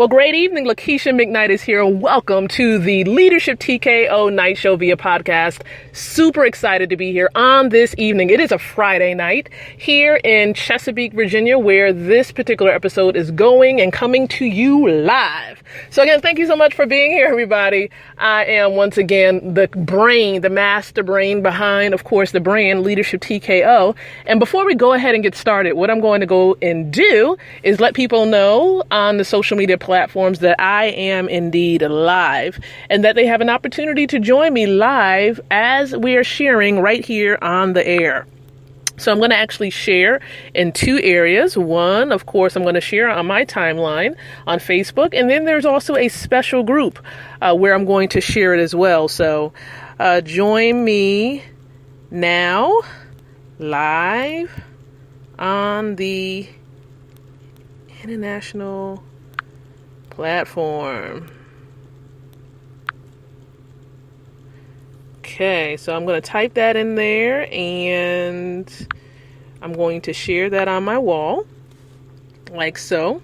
Well, great evening. Lakeisha McKnight is here. Welcome to the Leadership TKO Night Show via podcast. Super excited to be here on this evening. It is a Friday night here in Chesapeake, Virginia, where this particular episode is going and coming to you live. So again, thank you so much for being here, everybody. I am once again the brain, the master brain behind, of course, the brand Leadership TKO. And before we go ahead and get started, what I'm going to go and do is let people know on the social media platforms that I am indeed live and that they have an opportunity to join me live as we are sharing right here on the air. So I'm going to actually share in two areas. One, of course, I'm going to share on my timeline on Facebook. And then there's also a special group where I'm going to share it as well. So join me now live on the international platform. Okay, so I'm going to type that in there and I'm going to share that on my wall like so.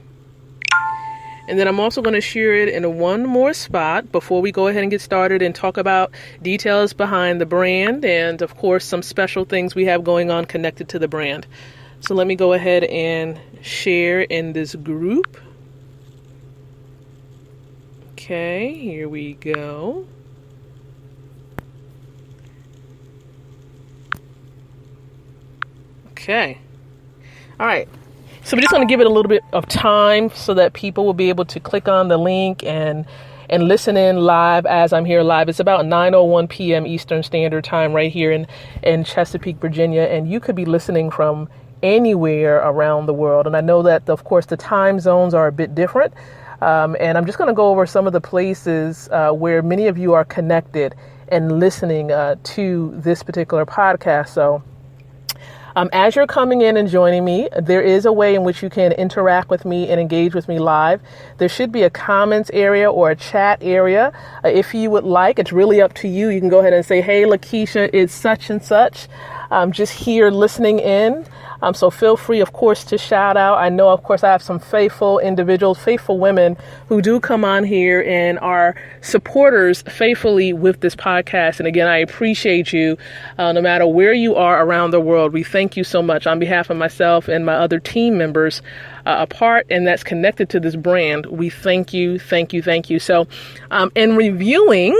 And then I'm also going to share it in one more spot before we go ahead and get started and talk about details behind the brand and, of course, some special things we have going on connected to the brand. So let me go ahead and share in this group. Okay, here we go. Okay. All right. So we're just going to give it a little bit of time so that people will be able to click on the link and listen in live as I'm here live. It's about 9:01 p.m. Eastern Standard Time right here in Chesapeake, Virginia. And you could be listening from anywhere around the world. And I know that, of course, the time zones are a bit different. And I'm just going to go over some of the places where many of you are connected and listening to this particular podcast. So as you're coming in and joining me, there is a way in which you can interact with me and engage with me live. There should be a comments area or a chat area. If you would like, it's really up to you. You can go ahead and say, hey, Lakeisha, it's such and such. I'm just here listening in. So feel free, of course, to shout out. I know, of course, I have some faithful individuals, faithful women who do come on here and are supporters faithfully with this podcast. And again, I appreciate you no matter where you are around the world. We thank you so much on behalf of myself and my other team members apart and that's connected to this brand. We thank you, thank you, thank you. So in reviewing,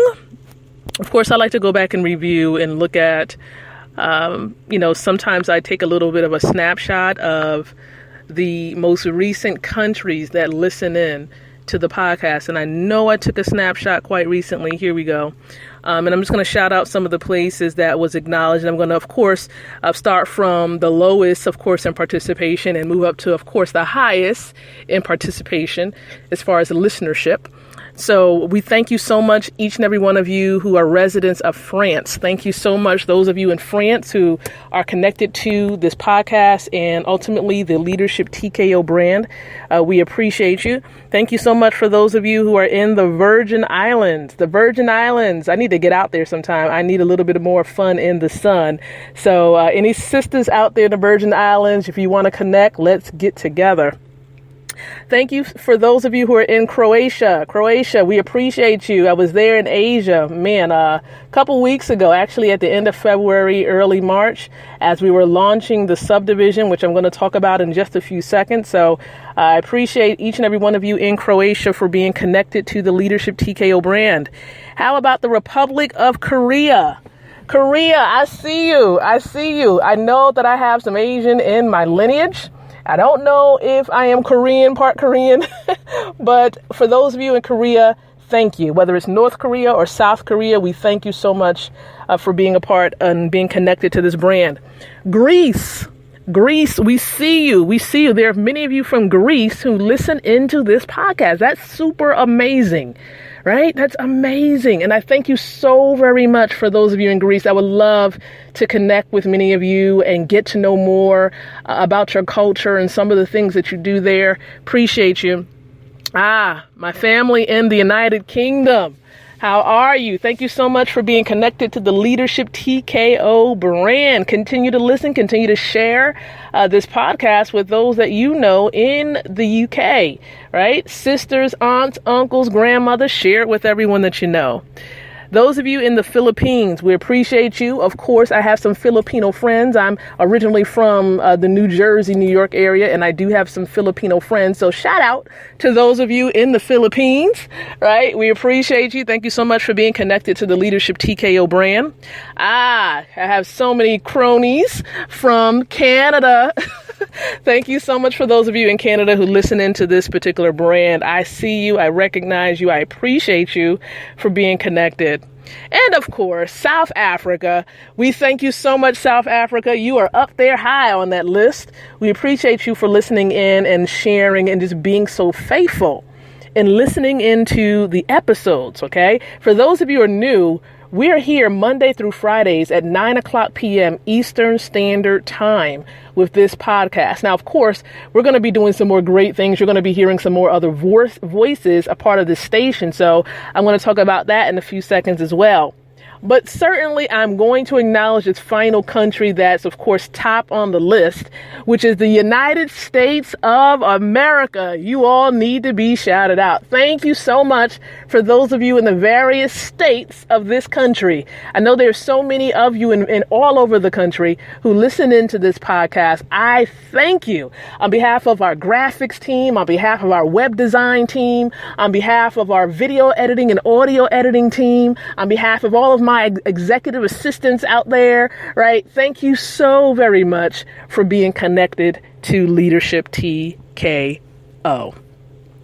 of course, I like to go back and review and look at sometimes I take a little bit of a snapshot of the most recent countries that listen in to the podcast. And I know I took a snapshot quite recently. Here we go. And I'm just going to shout out some of the places that was acknowledged. And I'm going to, of course, start from the lowest, of course, in participation and move up to, of course, the highest in participation as far as the listenership. So we thank you so much, each and every one of you who are residents of France. Thank you so much, those of you in France who are connected to this podcast and ultimately the Leadership TKO brand. We appreciate you. Thank you so much for those of you who are in the Virgin Islands. The Virgin Islands. I need to get out there sometime. I need a little bit more fun in the sun. So any sisters out there in the Virgin Islands, if you want to connect, let's get together. Thank you for those of you who are in Croatia. Croatia, we appreciate you. I was there in Asia, a couple weeks ago, actually at the end of February, early March, as we were launching the subdivision, which I'm going to talk about in just a few seconds. So I appreciate each and every one of you in Croatia for being connected to the Leadership TKO brand. How about the Republic of Korea? Korea, I see you. I see you. I know that I have some Asian in my lineage. I don't know if I am Korean, part Korean, but for those of you in Korea, thank you. Whether it's North Korea or South Korea, we thank you so much for being a part and being connected to this brand. Greece, we see you. We see you. There are many of you from Greece who listen into this podcast. That's super amazing. Right? That's amazing. And I thank you so very much for those of you in Greece. I would love to connect with many of you and get to know more about your culture and some of the things that you do there. Appreciate you. My family in the United Kingdom. How are you? Thank you so much for being connected to the Leadership TKO brand. Continue to listen, continue to share this podcast with those that you know in the UK, right? Sisters, aunts, uncles, grandmothers, share it with everyone that you know. Those of you in the Philippines, we appreciate you. Of course, I have some Filipino friends. I'm originally from the New Jersey, New York area, and I do have some Filipino friends. So shout out to those of you in the Philippines, right? We appreciate you. Thank you so much for being connected to the Leadership TKO brand. I have so many cronies from Canada. Thank you so much for those of you in Canada who listen into this particular brand. I see you. I recognize you. I appreciate you for being connected. And of course, South Africa. We thank you so much, South Africa. You are up there high on that list. We appreciate you for listening in and sharing and just being so faithful and listening into the episodes, okay? For those of you who are new, we're here Monday through Fridays at 9 o'clock p.m. Eastern Standard Time with this podcast. Now, of course, we're going to be doing some more great things. You're going to be hearing some more other voices a part of this station. So I'm going to talk about that in a few seconds as well. But certainly, I'm going to acknowledge this final country that's, of course, top on the list, which is the United States of America. You all need to be shouted out. Thank you so much for those of you in the various states of this country. I know there's so many of you in all over the country who listen into this podcast. I thank you on behalf of our graphics team, on behalf of our web design team, on behalf of our video editing and audio editing team, on behalf of all of my executive assistants out there, right? Thank you so very much for being connected to Leadership TKO.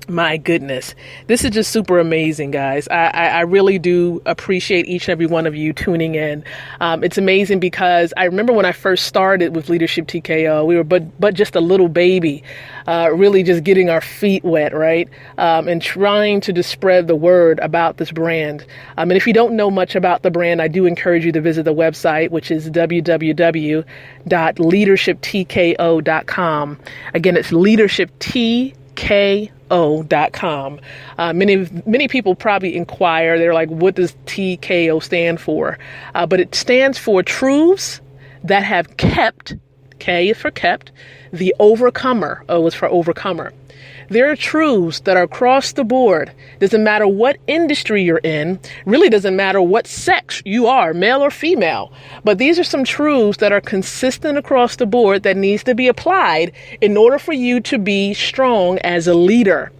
My goodness. This is just super amazing, guys. I really do appreciate each and every one of you tuning in. It's amazing because I remember when I first started with Leadership TKO, we were but just a little baby, really just getting our feet wet, right? And trying to just spread the word about this brand. And if you don't know much about the brand, I do encourage you to visit the website, which is www.leadershiptko.com. Again, it's leadershiptko.com. Many people probably inquire, they're like, what does TKO stand for? But it stands for truths that have kept, K is for kept, the overcomer, O is for overcomer. There are truths that are across the board. Doesn't matter what industry you're in, really doesn't matter what sex you are, male or female. But these are some truths that are consistent across the board that needs to be applied in order for you to be strong as a leader.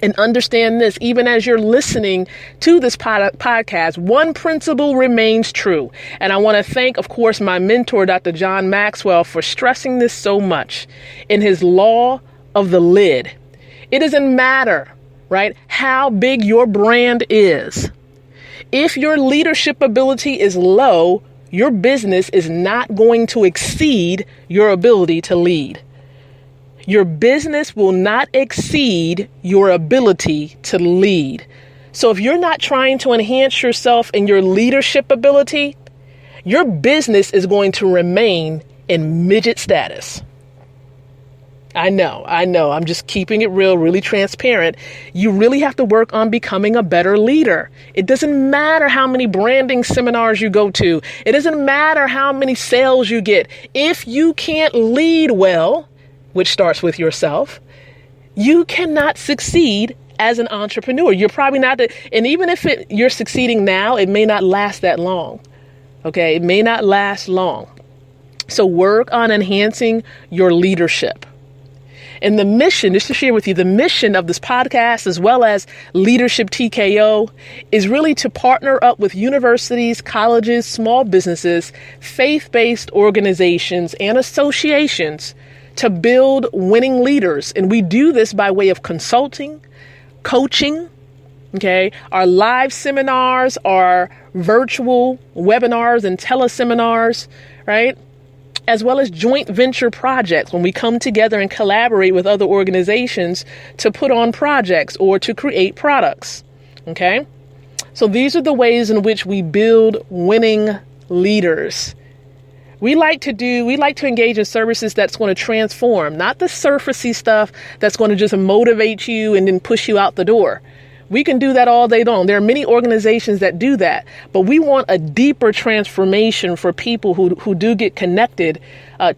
And understand this, even as you're listening to this podcast, one principle remains true. And I want to thank, of course, my mentor, Dr. John Maxwell, for stressing this so much in his law of the lid. It doesn't matter, right, how big your brand is. If your leadership ability is low, your business is not going to exceed your ability to lead. Your business will not exceed your ability to lead. So if you're not trying to enhance yourself in your leadership ability, your business is going to remain in midget status. I know. I'm just keeping it real, really transparent. You really have to work on becoming a better leader. It doesn't matter how many branding seminars you go to. It doesn't matter how many sales you get. If you can't lead well, which starts with yourself, you cannot succeed as an entrepreneur. You're probably not, and even if you're succeeding now, it may not last that long. Okay, it may not last long. So work on enhancing your leadership. And the mission, just to share with you, the mission of this podcast, as well as Leadership TKO, is really to partner up with universities, colleges, small businesses, faith-based organizations, and associations to build winning leaders. And we do this by way of consulting, coaching, okay, our live seminars, our virtual webinars and teleseminars, right? As well as joint venture projects when we come together and collaborate with other organizations to put on projects or to create products. Okay. So these are the ways in which we build winning leaders. We like to engage in services that's going to transform, not the surfacey stuff that's going to just motivate you and then push you out the door. We can do that all day long. There are many organizations that do that, but we want a deeper transformation for people who do get connected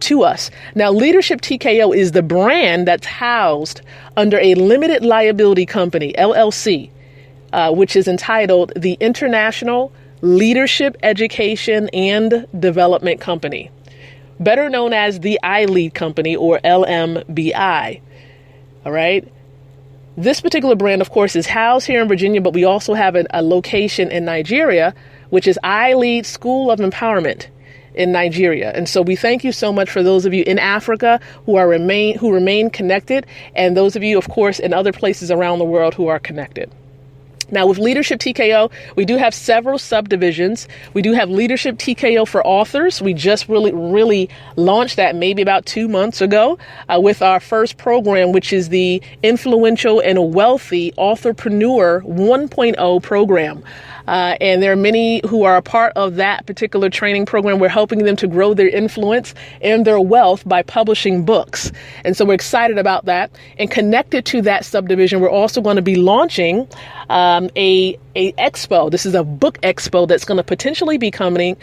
to us. Now, Leadership TKO is the brand that's housed under a limited liability company, LLC, which is entitled the International Leadership Education and Development Company, better known as the iLead Company, or LMBI. All right. This particular brand, of course, is housed here in Virginia, but we also have a location in Nigeria, which is iLead School of Empowerment in Nigeria. And so we thank you so much for those of you in Africa who remain connected, and those of you, of course, in other places around the world who are connected. Now, with Leadership TKO, we do have several subdivisions. We do have Leadership TKO for authors. We just really launched that maybe about 2 months ago with our first program, which is the Influential and Wealthy Authorpreneur 1.0 program. And there are many who are a part of that particular training program. We're helping them to grow their influence and their wealth by publishing books. And so we're excited about that. And connected to that subdivision, we're also going to be launching a expo. This is a book expo that's going to potentially be coming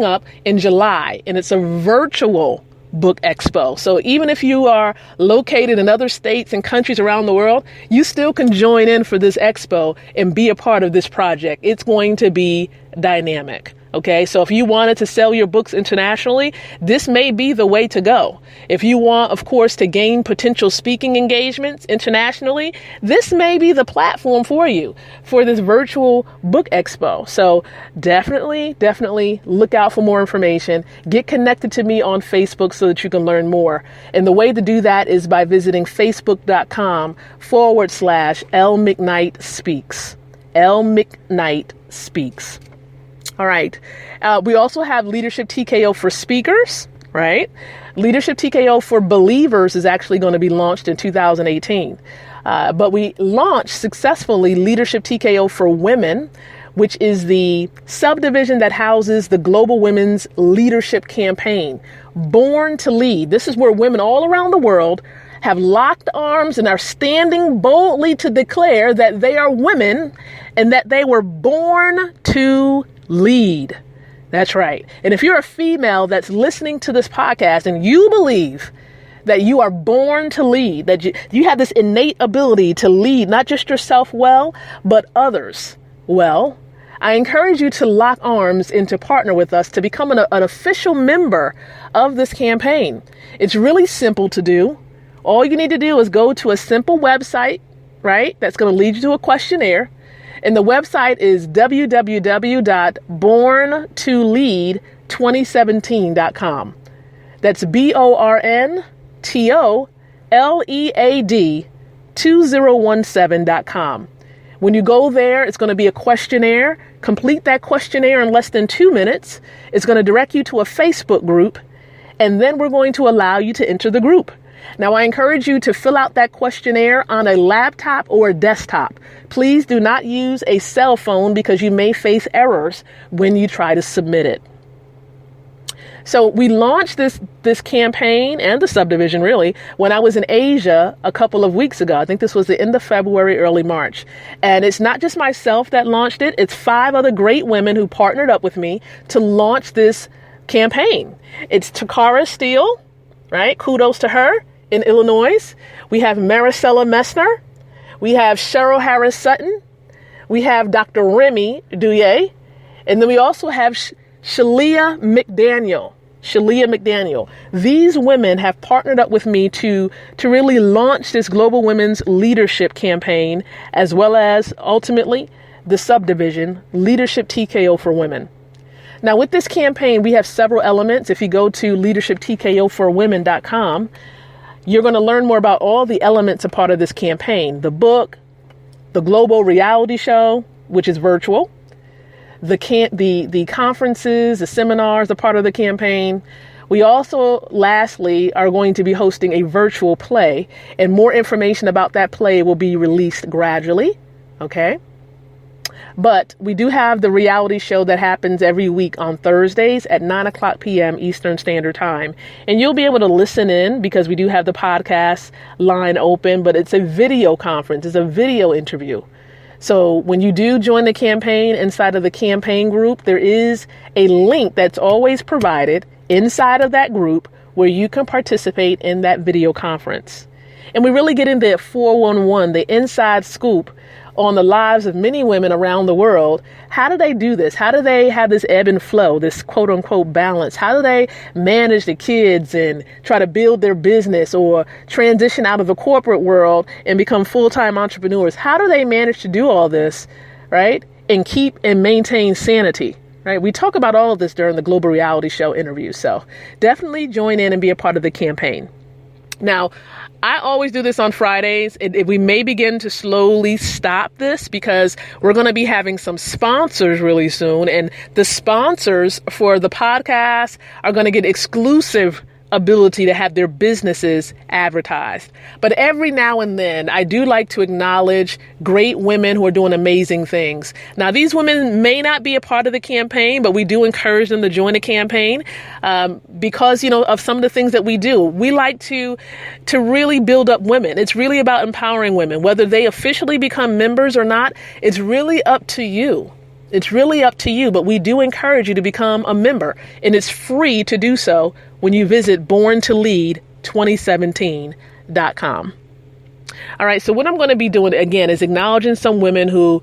up in July. And it's a virtual book expo. So even if you are located in other states and countries around the world, you still can join in for this expo and be a part of this project. It's going to be dynamic. Okay, so if you wanted to sell your books internationally, this may be the way to go. If you want, of course, to gain potential speaking engagements internationally, this may be the platform for you for this virtual book expo. So definitely look out for more information. Get connected to me on Facebook so that you can learn more. And the way to do that is by visiting facebook.com/L McKnight Speaks. L McKnight Speaks. All right. We also have Leadership TKO for speakers, right? Leadership TKO for believers is actually going to be launched in 2018. But we launched successfully Leadership TKO for women, which is the subdivision that houses the Global Women's Leadership Campaign, Born to Lead. This is where women all around the world have locked arms and are standing boldly to declare that they are women and that they were born to lead. That's right. And if you're a female that's listening to this podcast and you believe that you are born to lead, that you have this innate ability to lead not just yourself well, but others well, I encourage you to lock arms and to partner with us to become an official member of this campaign. It's really simple to do. All you need to do is go to a simple website, right? That's going to lead you to a questionnaire. And the website is www.borntolead2017.com. That's BORNTOLEAD 2017.com. When you go there, it's going to be a questionnaire. Complete that questionnaire in less than 2 minutes. It's going to direct you to a Facebook group, and then we're going to allow you to enter the group. Now, I encourage you to fill out that questionnaire on a laptop or a desktop. Please do not use a cell phone because you may face errors when you try to submit it. So we launched this campaign and the subdivision really when I was in Asia a couple of weeks ago. I think this was the end of February, early March. And it's not just myself that launched it. It's 5 other great women who partnered up with me to launch this campaign. It's Takara Steele, right? Kudos to her. In Illinois, we have Maricela Messner, we have Cheryl Harris Sutton, we have Dr. Remy Douye, and then we also have Shalia McDaniel. These women have partnered up with me to really launch this Global Women's Leadership Campaign, as well as ultimately the subdivision, Leadership TKO for Women. Now, with this campaign, we have several elements. If you go to leadershiptkoforwomen.com, you're going to learn more about all the elements a part of this campaign. The book, the global reality show, which is virtual, the conferences, the seminars, are part of the campaign. We also, lastly, are going to be hosting a virtual play, and more information about that play will be released gradually. Okay. But we do have the reality show that happens every week on Thursdays at 9:00 p.m. Eastern Standard Time. And you'll be able to listen in because we do have the podcast line open, but it's a video conference. It's a video interview. So when you do join the campaign, inside of the campaign group, there is a link that's always provided inside of that group where you can participate in that video conference. And we really get into 411, the inside scoop on the lives of many women around the world. How do they do this? How do they have this ebb and flow, this quote unquote balance? How do they manage the kids and try to build their business or transition out of the corporate world and become full-time entrepreneurs? How do they manage to do all this, right? And keep and maintain sanity, right? We talk about all of this during the Global Reality Show interview. So definitely join in and be a part of the campaign. Now, I always do this on Fridays. We may begin to slowly stop this because we're going to be having some sponsors really soon. And the sponsors for the podcast are going to get exclusive ability to have their businesses advertised. But every now and then, I do like to acknowledge great women who are doing amazing things. Now, these women may not be a part of the campaign, but we do encourage them to join the campaign because, of some of the things that we do. We like to really build up women. It's really about empowering women, whether they officially become members or not. It's really up to you. It's really up to you, but we do encourage you to become a member, and it's free to do so when you visit borntolead2017.com. All right, so what I'm going to be doing again is acknowledging some women who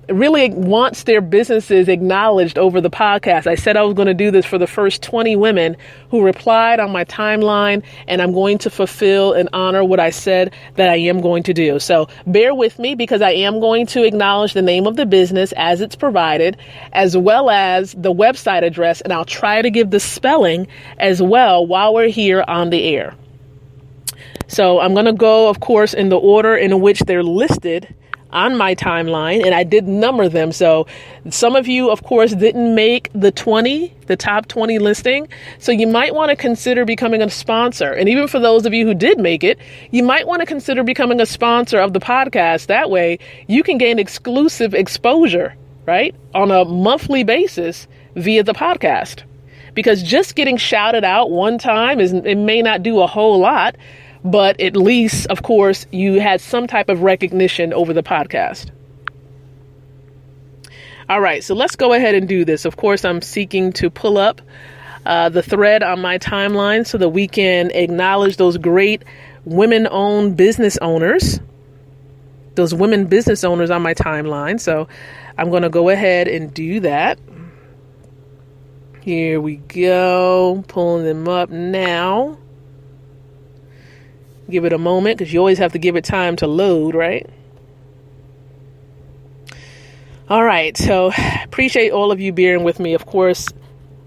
really wants their businesses acknowledged over the podcast. I said I was going to do this for the first 20 women who replied on my timeline, and I'm going to fulfill and honor what I said that I am going to do. So bear with me because I am going to acknowledge the name of the business as it's provided, as well as the website address, and I'll try to give the spelling as well while we're here on the air. So I'm going to go, of course, in the order in which they're listed on my timeline, and I did number them. So some of you, of course, didn't make the top 20 listing. So you might want to consider becoming a sponsor. And even for those of you who did make it, you might want to consider becoming a sponsor of the podcast. That way you can gain exclusive exposure, right, on a monthly basis via the podcast. Because just getting shouted out one time it may not do a whole lot. But at least, of course, you had some type of recognition over the podcast. All right, so let's go ahead and do this. Of course, I'm seeking to pull up the thread on my timeline so that we can acknowledge those great women-owned business owners, those women business owners on my timeline. So I'm going to go ahead and do that. Here we go, pulling them up now. Give it a moment because you always have to give it time to load, right? All right. So appreciate all of you bearing with me. Of course,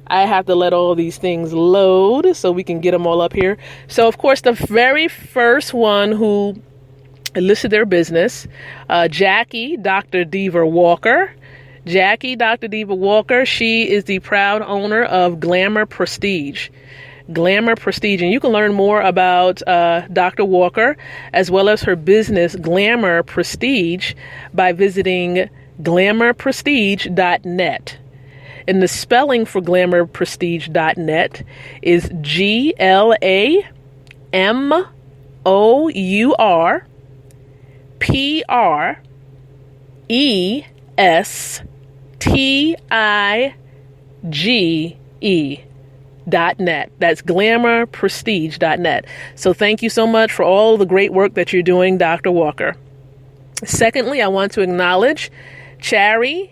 I have to let all these things load so we can get them all up here. So, of course, the very first one who listed their business, Jackie, Dr. Diva Walker. Jackie, Dr. Diva Walker, she is the proud owner of Glamour Prestige. Glamour Prestige. And you can learn more about Dr. Walker as well as her business, Glamour Prestige, by visiting glamourprestige.net. And the spelling for glamourprestige.net is GlamourPrestige.net. That's glamourprestige.net. So thank you so much for all the great work that you're doing, Dr. Walker. Secondly, I want to acknowledge Chari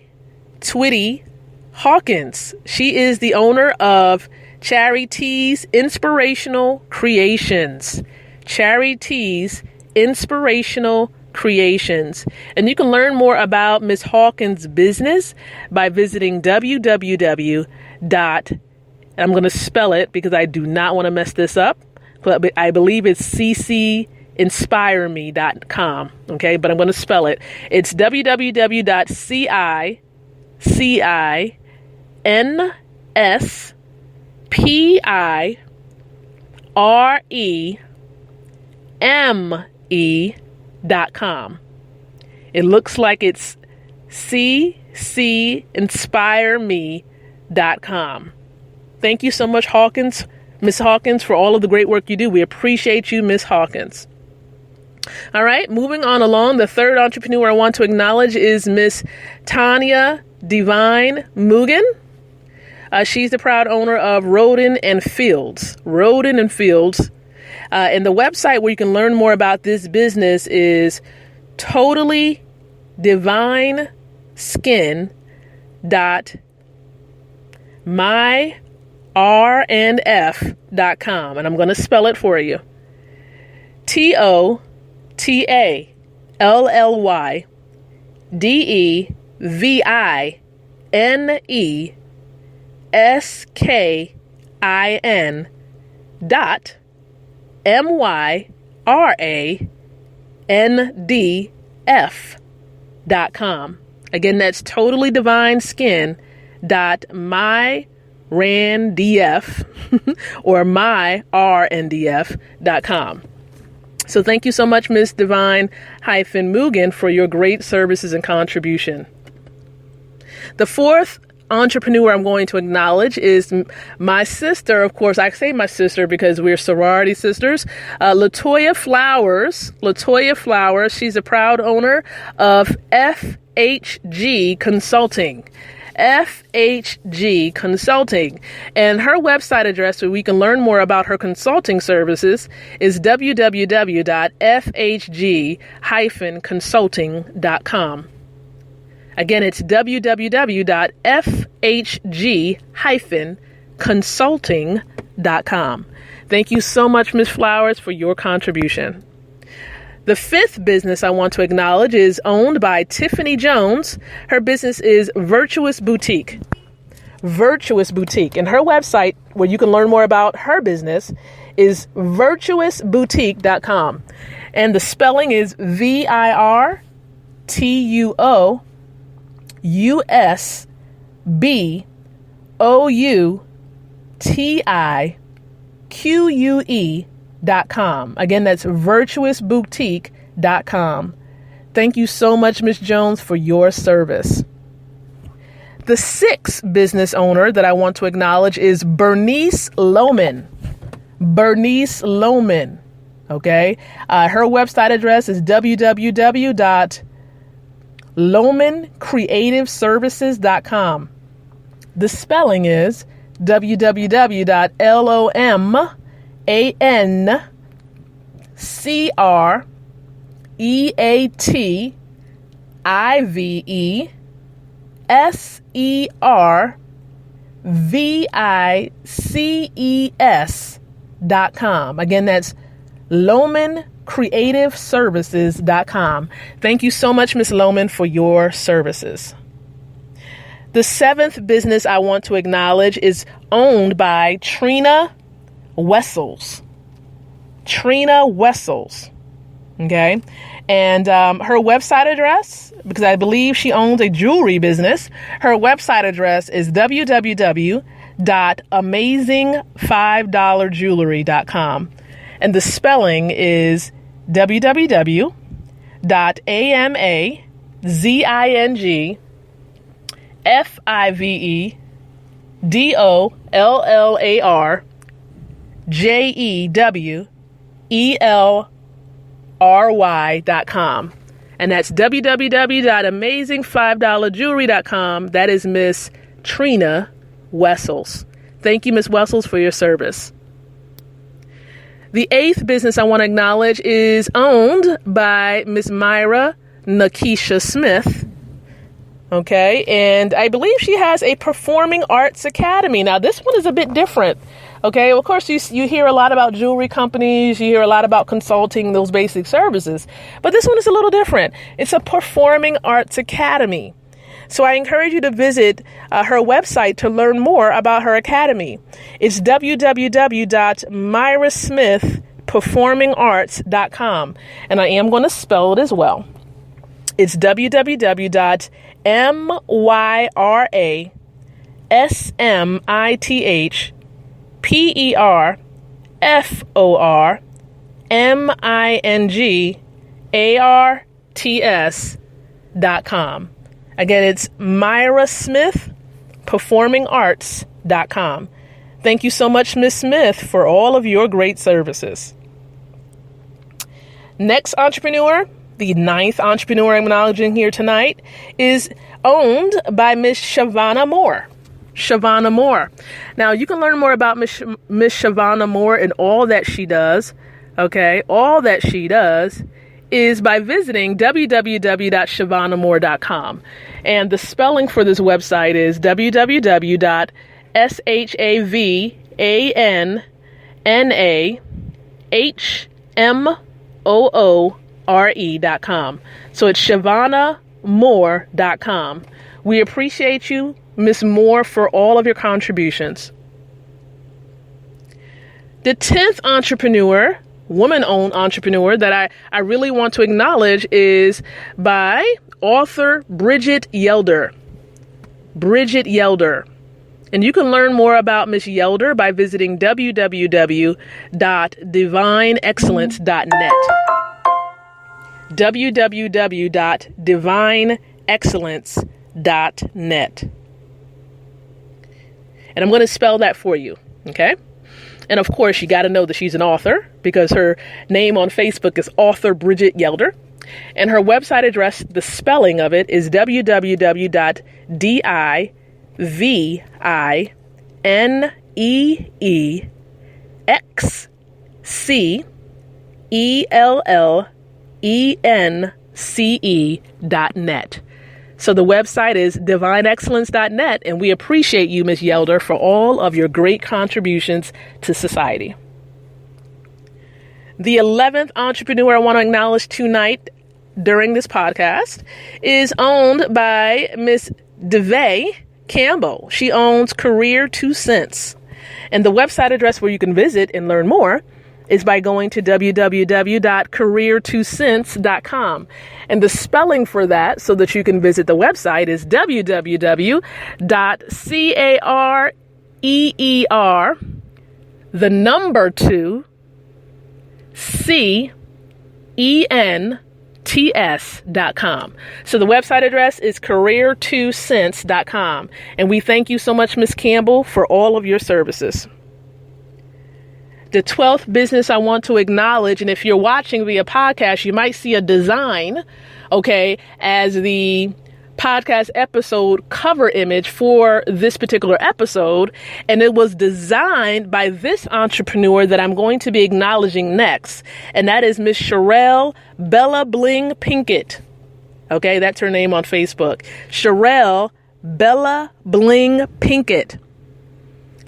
Twitty Hawkins. She is the owner of Chari T's Inspirational Creations. Chari T's Inspirational Creations. And you can learn more about Ms. Hawkins' business by visiting I'm going to spell it because I do not want to mess this up. But I believe it's ccinspireme.com. Okay, but I'm going to spell it. It's www.CINSPIREME.com. It looks like it's ccinspireme.com. Thank you so much, Hawkins, Miss Hawkins, for all of the great work you do. We appreciate you, Miss Hawkins. All right, moving on along. The third entrepreneur I want to acknowledge is Miss Tanya Divine Mugen. She's the proud owner of Roden and Fields. Roden and Fields. And the website where you can learn more about this business is totallydivineskin.myrnf.com. And I'm going to spell it for you. totallydivineskin.myrnf.com. Again, that's totallydivineskin.myrnf or myrndf.com. So thank you so much, Miss Divine-Mugen, for your great services and contribution. The fourth entrepreneur I'm going to acknowledge is my sister. Of course, I say my sister because we're sorority sisters. Latoya Flowers. Latoya Flowers. She's a proud owner of FHG Consulting. FHG Consulting. And her website address where we can learn more about her consulting services is www.fhg-consulting.com. Again, it's www.fhg-consulting.com. Thank you so much, Ms. Flowers, for your contribution. The fifth business I want to acknowledge is owned by Tiffany Jones. Her business is Virtuous Boutique. Virtuous Boutique. And her website, where you can learn more about her business, is virtuousboutique.com. And the spelling is VirtuousBoutique.com. Again, that's virtuousboutique.com. Thank you so much, Ms. Jones, for your service. The sixth business owner that I want to acknowledge is Bernice Lohman. Bernice Lohman. Okay. Her website address is www.lohmancreativeservices.com. The spelling is www.lohmancreativeservices.com. Again, that's lohmancreativeservices.com. Thank you so much, Ms. Lohman, for your services. The seventh business I want to acknowledge is owned by Trina Wessels. Trina Wessels. Okay. And her website address, because I believe she owns a jewelry business, her website address is www.amazing5dollarjewelry.com. And the spelling is www.amazingfivedollarjewelry.com. And that's www.amazing5dollarjewelry.com. That is Miss Trina Wessels. Thank you, Miss Wessels, for your service. The eighth business I want to acknowledge is owned by Miss Myra Nakisha Smith. Okay, and I believe she has a performing arts academy. Now, this one is a bit different. Okay, of course, you hear a lot about jewelry companies, you hear a lot about consulting, those basic services, but this one is a little different. It's a performing arts academy. So I encourage you to visit her website to learn more about her academy. It's www.myrasmithperformingarts.com. And I am going to spell it as well. It's www.myrasmithperformingarts.com. Again, it's myrasmithperformingarts.com. Thank you so much, Ms. Smith, for all of your great services. Next entrepreneur, the ninth entrepreneur I'm acknowledging here tonight, is owned by Miss Shavonna Moore. Shavonna Moore. Now, you can learn more about Miss Shavonna Moore and all that she does. Okay, all that she does is by visiting www.shavonnamore.com. And the spelling for this website is www.shavannahmoore.com. So it's ShavonnaMoore.com. We appreciate you, Miss Moore, for all of your contributions. The 10th entrepreneur, woman-owned entrepreneur that I really want to acknowledge is by author Bridget Yelder. Bridget Yelder. And you can learn more about Miss Yelder by visiting www.divineexcellence.net. www.divineexcellence.net. And I'm going to spell that for you, okay? And of course, you got to know that she's an author because her name on Facebook is author Bridget Yelder. And her website address, the spelling of it is www.divineexcellence.net. So the website is divineexcellence.net, and we appreciate you, Ms. Yelder, for all of your great contributions to society. The 11th entrepreneur I want to acknowledge tonight during this podcast is owned by Miss DeVay Campbell. She owns Career 2 Cents. And the website address where you can visit and learn more is by going to www.career2cents.com. And the spelling for that, so that you can visit the website, is www.career2cents.com. So the website address is career2cents.com. And we thank you so much, Miss Campbell, for all of your services. The 12th business I want to acknowledge, and if you're watching via podcast, you might see a design, okay, as the podcast episode cover image for this particular episode, and it was designed by this entrepreneur that I'm going to be acknowledging next, and that is Miss Sherelle Bella Bling Pinkett. Okay, that's her name on Facebook. Sherelle Bella Bling Pinkett.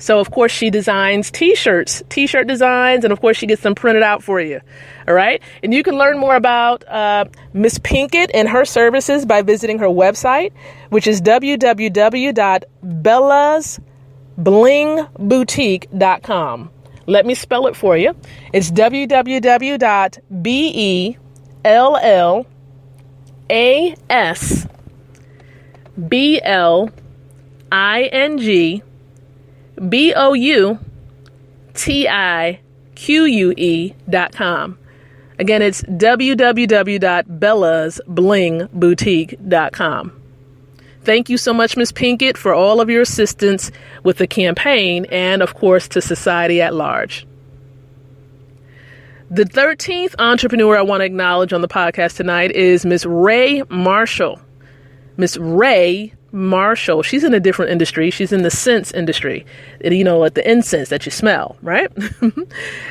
So, of course, she designs t-shirt designs, and, of course, she gets them printed out for you. All right. And you can learn more about Miss Pinkett and her services by visiting her website, which is www.bellasblingboutique.com. Let me spell it for you. It's www.bellasblingboutique.com. Again, it's www.bellasblingboutique.com. Thank you so much, Ms. Pinkett, for all of your assistance with the campaign and, of course, to society at large. The 13th entrepreneur I want to acknowledge on the podcast tonight is Ms. Ray Marshall. Ms. Ray Marshall. She's in a different industry. She's in the scents industry. You know, like the incense that you smell, right?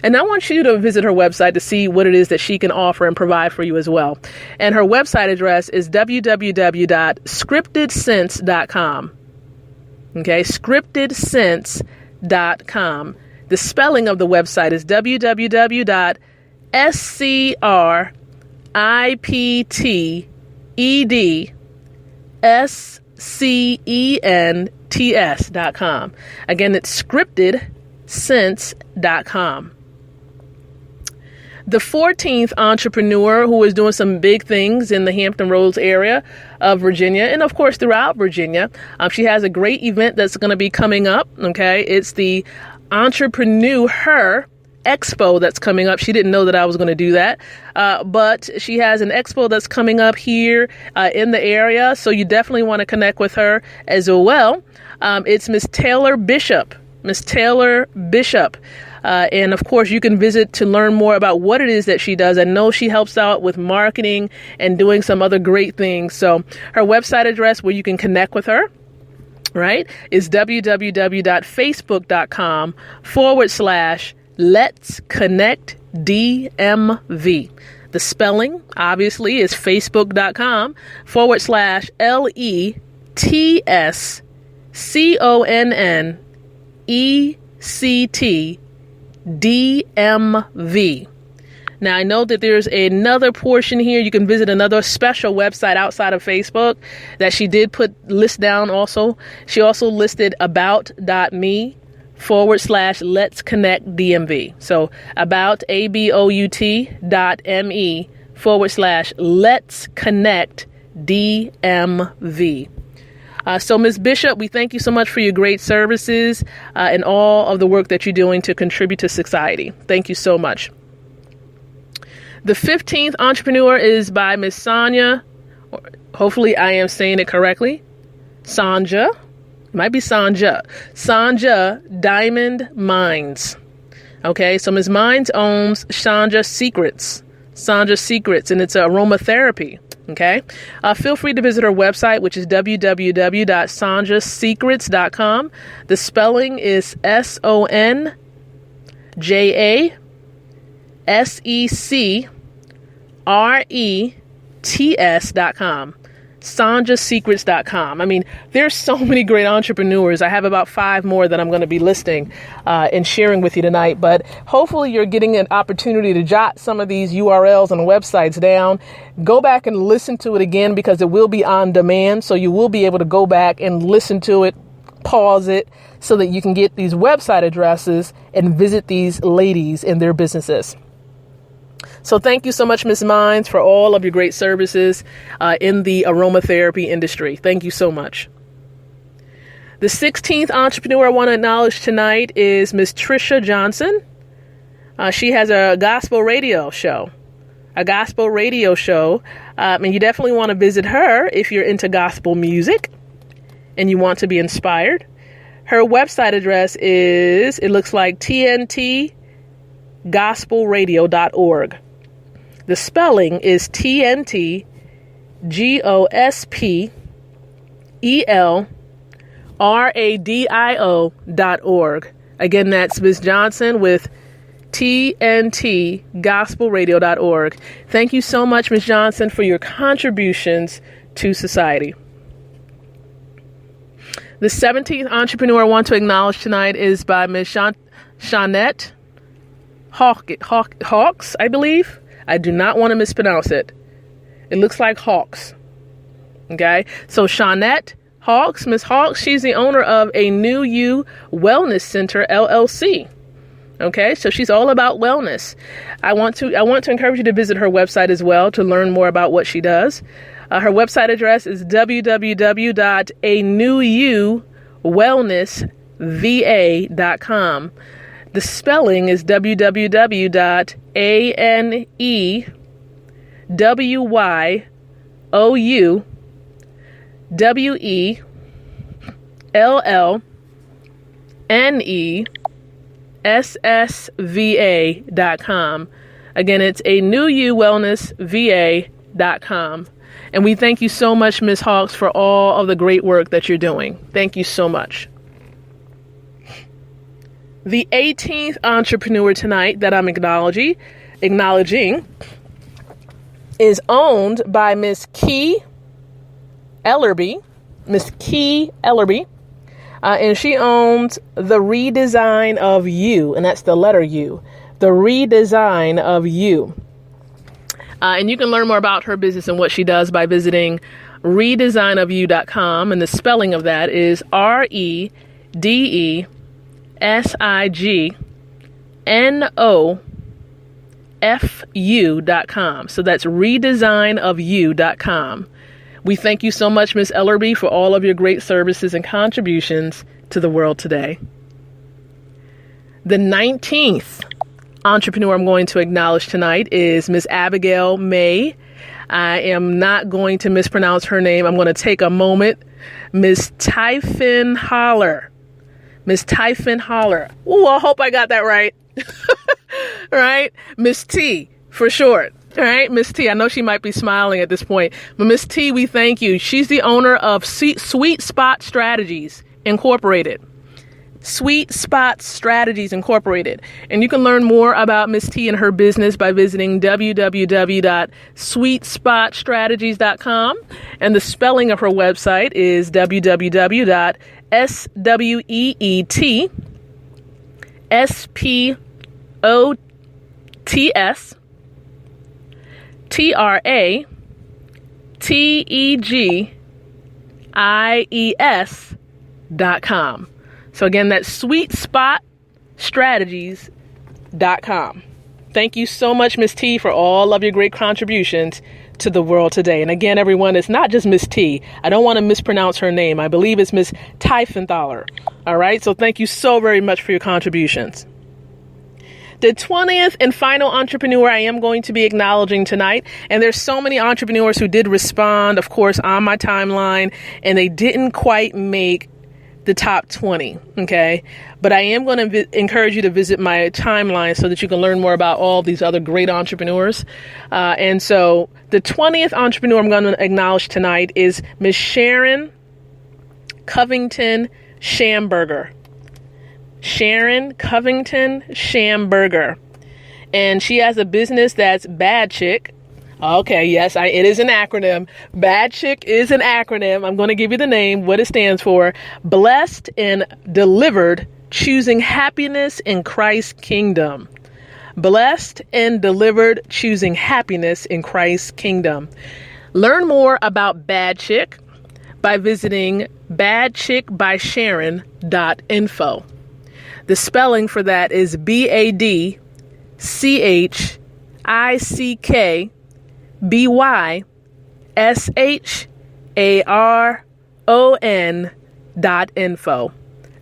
And I want you to visit her website to see what it is that she can offer and provide for you as well. And her website address is www.scriptedscents.com. Okay, scriptedscents.com. The spelling of the website is www.scriptedscents.com. Again, it's scriptedscents.com. The 14th entrepreneur who is doing some big things in the Hampton Roads area of Virginia, and of course throughout Virginia, she has a great event that's going to be coming up. Okay, it's the Entrepreneur Expo that's coming up. She didn't know that I was going to do that, but she has an expo that's coming up here in the area, so you definitely want to connect with her as well. It's Miss Taylor Bishop. Miss Taylor Bishop. And of course, you can visit to learn more about what it is that she does. I know she helps out with marketing and doing some other great things. So her website address where you can connect with her, right, is www.facebook.com/Let's Connect DMV. The spelling, obviously, is facebook.com/LETSCONNECTDMV. Now, I know that there's another portion here. You can visit another special website outside of Facebook that she did list down also. She also listed about.me/Let's Connect DMV. So about.me/Let's Connect DMV. So Ms. Bishop, we thank you so much for your great services and all of the work that you're doing to contribute to society. Thank you so much. The 15th entrepreneur is by Miss Sonia. Hopefully I am saying it correctly. Sanja. It might be Sanja. Sanja Diamond Minds. Okay, so Ms. Minds owns Sanja Secrets. Sanja Secrets, and it's aromatherapy. Okay, feel free to visit her website, which is www.sanjasecrets.com. The spelling is SONJASECRETS.com. SanjaSecrets.com. I mean, there's so many great entrepreneurs. I have about 5 more that I'm going to be listing and sharing with you tonight. But hopefully you're getting an opportunity to jot some of these URLs and websites down. Go back and listen to it again because it will be on demand. So you will be able to go back and listen to it, pause it, so that you can get these website addresses and visit these ladies in their businesses. So thank you so much, Ms. Minds, for all of your great services in the aromatherapy industry. Thank you so much. The 16th entrepreneur I want to acknowledge tonight is Ms. Trisha Johnson. She has a gospel radio show. And you definitely want to visit her if you're into gospel music and you want to be inspired. Her website address is, it looks like TNTgospelradio.org. The spelling is TNTgospelradio.org. Again, that's Ms. Johnson with TNTgospelradio.org. Thank you so much, Ms. Johnson, for your contributions to society. The 17th entrepreneur I want to acknowledge tonight is by Ms. Shawnette Hawks, I believe. I do not want to mispronounce it. It looks like Hawks. Okay, so Shawnette Hawks, Ms. Hawks, she's the owner of a New You Wellness Center, LLC. Okay, so she's all about wellness. I want to encourage you to visit her website as well to learn more about what she does. Her website address is www.anewyouwellnessva.com. The spelling is www.anewyouwellnessva.com. Again, it's anewyouwellnessva.com. And we thank you so much, Ms. Hawks, for all of the great work that you're doing. Thank you so much. The 18th entrepreneur tonight that I'm acknowledging is owned by Miss Key Ellerby. Miss Key Ellerby. And she owns The Redesign of You. And that's the letter U. The Redesign of You. And you can learn more about her business and what she does by visiting redesignofyou.com. And the spelling of that is REDESIGNOFU.com. So that's redesignofyou.com. We thank you so much, Ms. Ellerby, for all of your great services and contributions to the world today. The 19th entrepreneur I'm going to acknowledge tonight is Ms. Abigail May. I am not going to mispronounce her name. I'm going to take a moment. Ms. Typhon Holler. Ms. Typhon Holler. Ooh, I hope I got that right. right? Miss T for short. All right, Miss T. I know she might be smiling at this point, but Miss T, we thank you. She's the owner of Sweet Spot Strategies Incorporated. Sweet Spot Strategies Incorporated. And you can learn more about Miss T and her business by visiting www.sweetspotstrategies.com. And the spelling of her website is www.sweetspotstrategies.com. So again, that's sweetspotstrategies.com. Thank you so much, Miss T, for all of your great contributions to the world today. And again, everyone, it's not just Miss T. I don't want to mispronounce her name. I believe it's Miss Typhenthaler. All right. So thank you so very much for your contributions. The 20th and final entrepreneur I am going to be acknowledging tonight, and there's so many entrepreneurs who did respond, of course, on my timeline, and they didn't quite make the top 20, okay? But I am going to encourage you to visit my timeline so that you can learn more about all these other great entrepreneurs. And so the 20th entrepreneur I'm going to acknowledge tonight is Miss Sharon Covington Schamberger. Sharon Covington Schamberger. And she has a business that's Bad Chick. Okay, yes, it is an acronym. Bad Chick is an acronym. I'm going to give you the name, what it stands for. Blessed and Delivered, Choosing Happiness in Christ's Kingdom. Blessed and Delivered, Choosing Happiness in Christ's Kingdom. Learn more about Bad Chick by visiting badchickbysharon.info. The spelling for that is BADCHICKBYSHARON.info.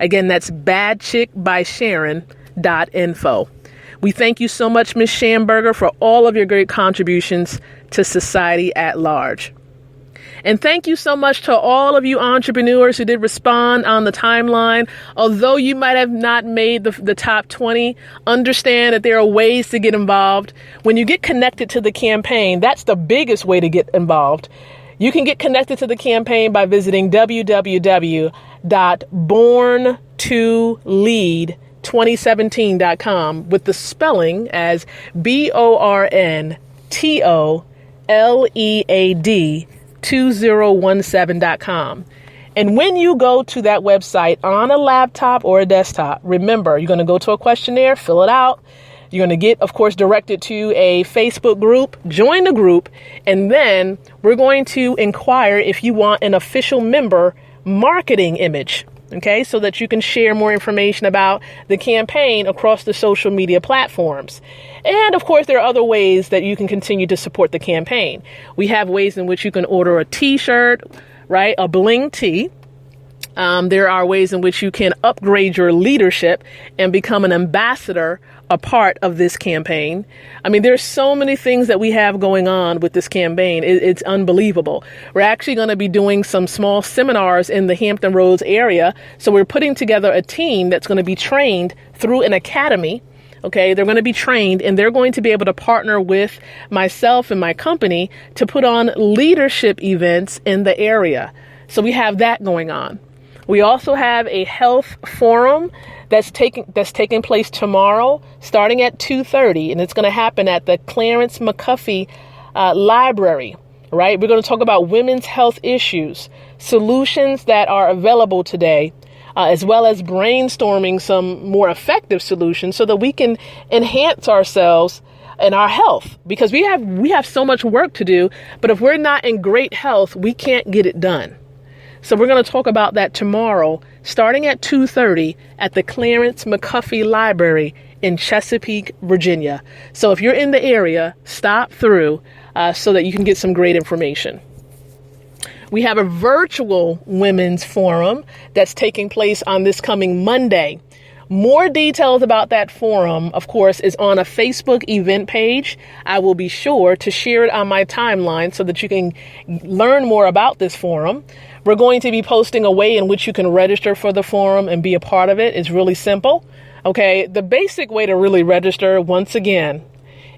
Again, that's badchickbysharon.info. We thank you so much, Ms. Schamberger, for all of your great contributions to society at large. And thank you so much to all of you entrepreneurs who did respond on the timeline. Although you might have not made the top 20, understand that there are ways to get involved. When you get connected to the campaign, that's the biggest way to get involved. You can get connected to the campaign by visiting www.born2lead2017.com with the spelling as BORNTOLEAD 2017.com. And when you go to that website on a laptop or a desktop, remember, you're going to go to a questionnaire, fill it out. You're going to get, of course, directed to a Facebook group, join the group, and then we're going to inquire if you want an official member marketing image, okay, so that you can share more information about the campaign across the social media platforms. And of course, there are other ways that you can continue to support the campaign. We have ways in which you can order a t-shirt, right? A bling tee. There are ways in which you can upgrade your leadership and become an ambassador, a part of this campaign. I mean, there's so many things that we have going on with this campaign. It's unbelievable. We're actually going to be doing some small seminars in the Hampton Roads area. So we're putting together a team that's going to be trained through an academy. Okay, they're going to be trained and they're going to be able to partner with myself and my company to put on leadership events in the area. So we have that going on. We also have a health forum that's taking place tomorrow, starting at 2:30, and it's going to happen at the Clarence McCuffey Library. Right, we're going to talk about women's health issues, solutions that are available today, as well as brainstorming some more effective solutions so that we can enhance ourselves and our health, because we have so much work to do. But if we're not in great health, we can't get it done. So we're going to talk about that tomorrow, starting at 2:30 at the Clarence McCuffey Library in Chesapeake, Virginia. So if you're in the area, stop through so that you can get some great information. We have a virtual women's forum that's taking place on this coming Monday. More details about that forum, of course, is on a Facebook event page. I will be sure to share it on my timeline so that you can learn more about this forum. We're going to be posting a way in which you can register for the forum and be a part of it. It's really simple. Okay, the basic way to really register, once again,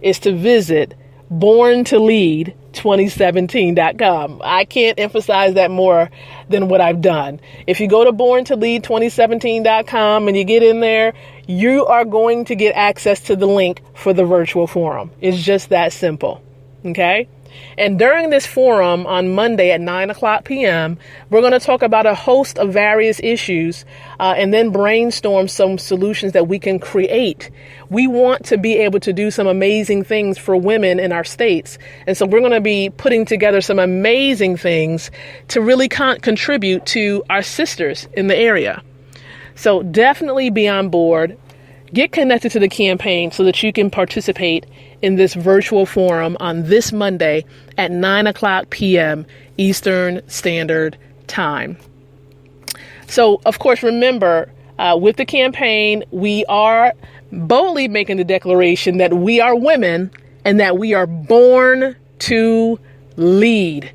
is to visit borntolead2017.com. I can't emphasize that more than what I've done. If you go to borntolead2017.com and you get in there, you are going to get access to the link for the virtual forum. It's just that simple. Okay? And during this forum on Monday at 9:00 p.m., we're going to talk about a host of various issues and then brainstorm some solutions that we can create. We want to be able to do some amazing things for women in our states. And so we're going to be putting together some amazing things to really contribute to our sisters in the area. So definitely be on board. Get connected to the campaign so that you can participate in this virtual forum on this Monday at 9:00 p.m. Eastern Standard Time. So, of course, remember, with the campaign, we are boldly making the declaration that we are women and that we are born to lead.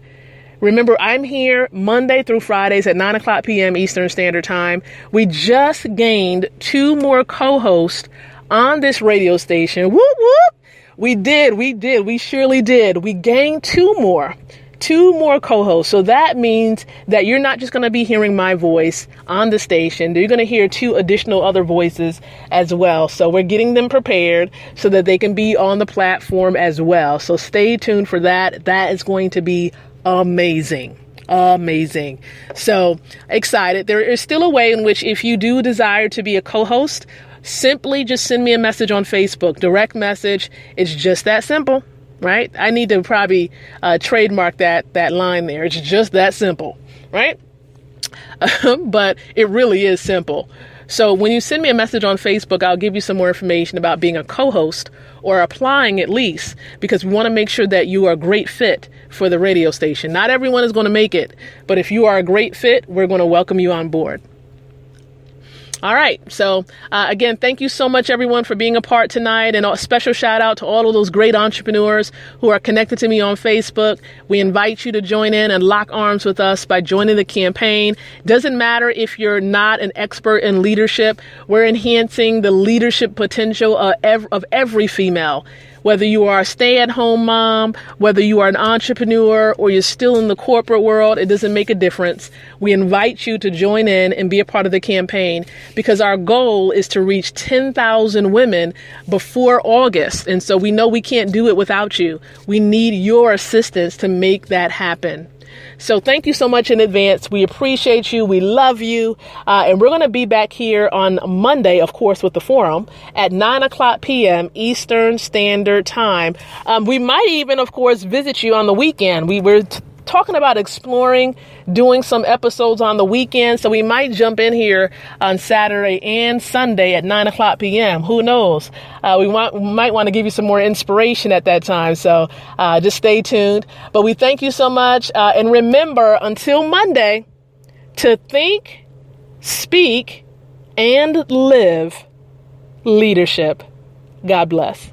Remember, I'm here Monday through Fridays at 9:00 p.m. Eastern Standard Time. We just gained 2 more co-hosts on this radio station. Whoop, whoop. We surely did. We gained 2 more co-hosts. So that means that you're not just going to be hearing my voice on the station. You're going to hear 2 additional other voices as well. So we're getting them prepared so that they can be on the platform as well. So stay tuned for that. That is going to be amazing. So excited. There is still a way in which if you do desire to be a co-host, simply just send me a message on Facebook, direct message. It's just that simple, right? I need to probably trademark that line there. It's just that simple, right? But it really is simple. So when you send me a message on Facebook, I'll give you some more information about being a co-host or applying at least, because we want to make sure that you are a great fit for the radio station. Not everyone is going to make it, but if you are a great fit, we're going to welcome you on board. All right. So again, thank you so much, everyone, for being a part tonight. And a special shout out to all of those great entrepreneurs who are connected to me on Facebook. We invite you to join in and lock arms with us by joining the campaign. Doesn't matter if you're not an expert in leadership. We're enhancing the leadership potential of every female. Whether you are a stay-at-home mom, whether you are an entrepreneur, or you're still in the corporate world, it doesn't make a difference. We invite you to join in and be a part of the campaign because our goal is to reach 10,000 women before August. And so we know we can't do it without you. We need your assistance to make that happen. So thank you so much in advance. We appreciate you. We love you. And we're going to be back here on Monday, of course, with the forum at 9:00 p.m. Eastern Standard Time. We might even, of course, visit you on the weekend. We were talking about exploring doing some episodes on the weekend. So we might jump in here on Saturday and Sunday at 9:00 p.m. Who knows? We might want to give you some more inspiration at that time. So just stay tuned. But we thank you so much. And remember, until Monday, to think, speak, and live leadership. God bless.